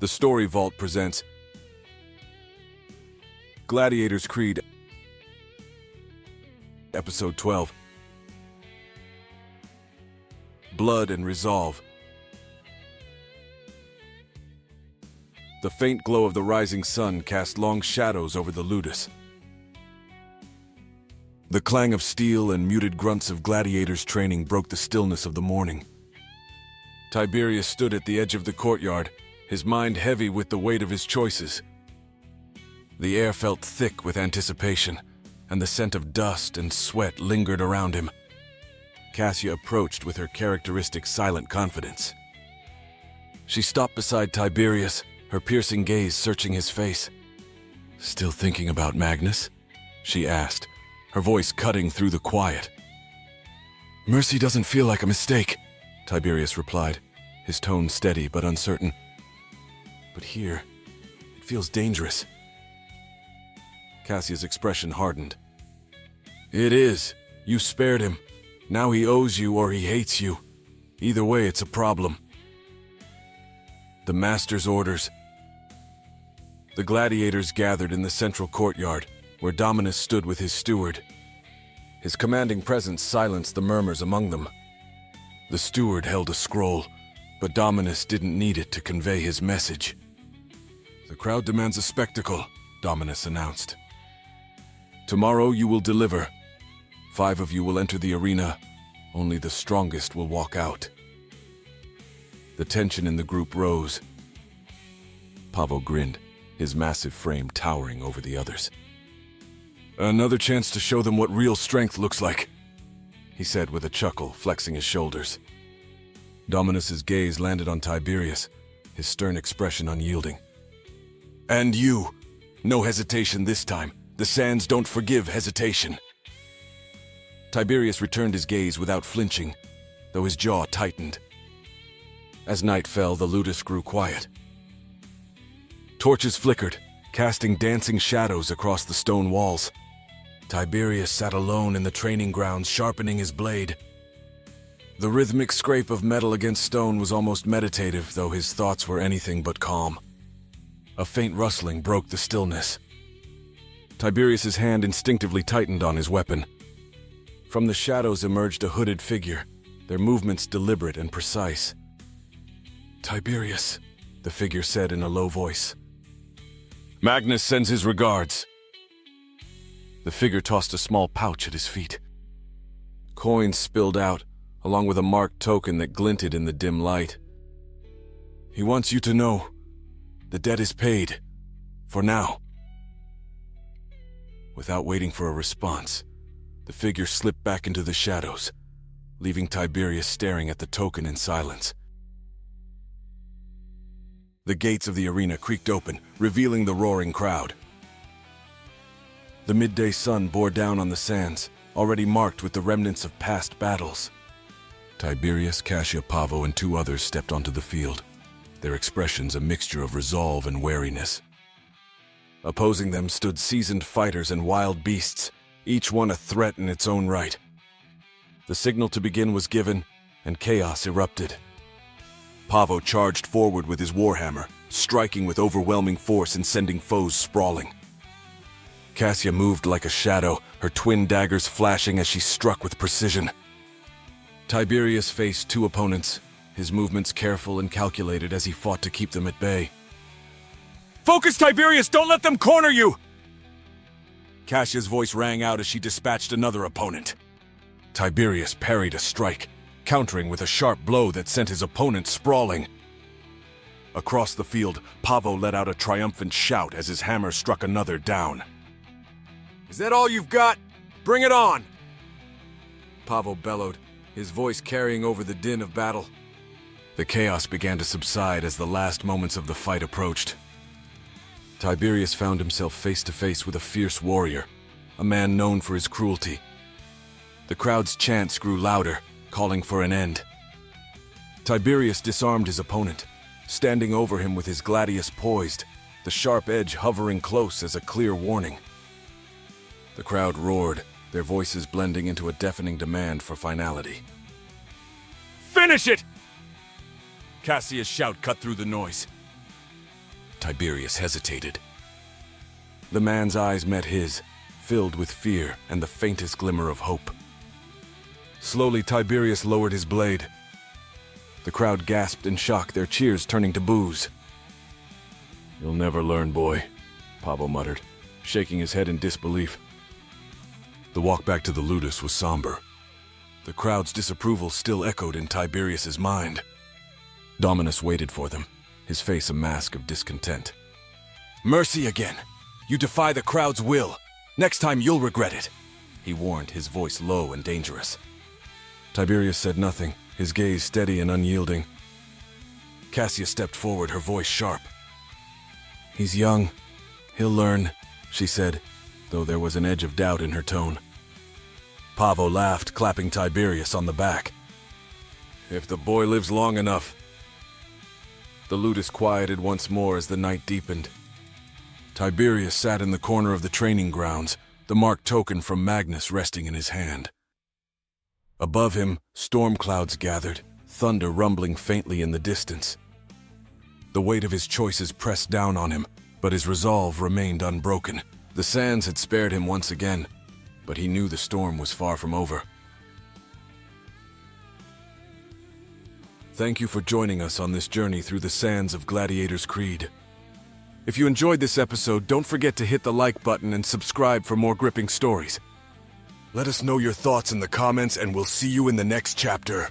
The Story Vault presents Gladiators Creed, Episode 12. Blood and Resolve. The faint glow of the rising sun cast long shadows over the ludus. The clang of steel and muted grunts of gladiators training broke the stillness of the morning. Tiberius stood at the edge of the courtyard, his mind heavy with the weight of his choices. The air felt thick with anticipation, and the scent of dust and sweat lingered around him. Cassia approached with her characteristic silent confidence. She stopped beside Tiberius, her piercing gaze searching his face. "Still thinking about Magnus?" she asked, her voice cutting through the quiet. "Mercy doesn't feel like a mistake," Tiberius replied, his tone steady but uncertain. "But here, it feels dangerous." Cassia's expression hardened. "It is. You spared him. Now he owes you or he hates you. Either way, it's a problem." The Master's orders. The gladiators gathered in the central courtyard, where Dominus stood with his steward. His commanding presence silenced the murmurs among them. The steward held a scroll, but Dominus didn't need it to convey his message. "The crowd demands a spectacle," Dominus announced. "Tomorrow you will deliver. 5 of you will enter the arena. Only the strongest will walk out." The tension in the group rose. Pavo grinned, his massive frame towering over the others. "Another chance to show them what real strength looks like," he said with a chuckle, flexing his shoulders. Dominus's gaze landed on Tiberius, his stern expression unyielding. "And you. No hesitation this time. The sands don't forgive hesitation." Tiberius returned his gaze without flinching, though his jaw tightened. As night fell, the ludus grew quiet. Torches flickered, casting dancing shadows across the stone walls. Tiberius sat alone in the training grounds, sharpening his blade. The rhythmic scrape of metal against stone was almost meditative, though his thoughts were anything but calm. A faint rustling broke the stillness. Tiberius's hand instinctively tightened on his weapon. From the shadows emerged a hooded figure, their movements deliberate and precise. "Tiberius," the figure said in a low voice. "Magnus sends his regards." The figure tossed a small pouch at his feet. Coins spilled out, along with a marked token that glinted in the dim light. "He wants you to know, the debt is paid, for now." Without waiting for a response, the figure slipped back into the shadows, leaving Tiberius staring at the token in silence. The gates of the arena creaked open, revealing the roaring crowd. The midday sun bore down on the sands, already marked with the remnants of past battles. Tiberius, Cassia, Pavo, and 2 others stepped onto the field, their expressions a mixture of resolve and wariness. Opposing them stood seasoned fighters and wild beasts, each one a threat in its own right. The signal to begin was given, and chaos erupted. Pavo charged forward with his warhammer, striking with overwhelming force and sending foes sprawling. Cassia moved like a shadow, her twin daggers flashing as she struck with precision. Tiberius faced 2 opponents, his movements careful and calculated as he fought to keep them at bay. "Focus, Tiberius! Don't let them corner you!" Cassia's voice rang out as she dispatched another opponent. Tiberius parried a strike, countering with a sharp blow that sent his opponent sprawling. Across the field, Pavo let out a triumphant shout as his hammer struck another down. "Is that all you've got? Bring it on!" Pavo bellowed, his voice carrying over the din of battle. The chaos began to subside as the last moments of the fight approached. Tiberius found himself face to face with a fierce warrior, a man known for his cruelty. The crowd's chants grew louder, calling for an end. Tiberius disarmed his opponent, standing over him with his gladius poised, the sharp edge hovering close as a clear warning. The crowd roared, their voices blending into a deafening demand for finality. "Finish it!" Cassia's shout cut through the noise. Tiberius hesitated. The man's eyes met his, filled with fear and the faintest glimmer of hope. Slowly, Tiberius lowered his blade. The crowd gasped in shock, their cheers turning to boos. "You'll never learn, boy," Pavo muttered, shaking his head in disbelief. The walk back to the ludus was somber. The crowd's disapproval still echoed in Tiberius's mind. Dominus waited for them, his face a mask of discontent. "Mercy again! You defy the crowd's will! Next time you'll regret it!" he warned, his voice low and dangerous. Tiberius said nothing, his gaze steady and unyielding. Cassia stepped forward, her voice sharp. "He's young. He'll learn," she said, though there was an edge of doubt in her tone. Pavo laughed, clapping Tiberius on the back. "If the boy lives long enough." The ludus quieted once more as the night deepened. Tiberius sat in the corner of the training grounds, the marked token from Magnus resting in his hand. Above him, storm clouds gathered, thunder rumbling faintly in the distance. The weight of his choices pressed down on him, but his resolve remained unbroken. The sands had spared him once again, but he knew the storm was far from over. Thank you for joining us on this journey through the sands of Gladiator's Creed. If you enjoyed this episode, don't forget to hit the like button and subscribe for more gripping stories. Let us know your thoughts in the comments, and we'll see you in the next chapter.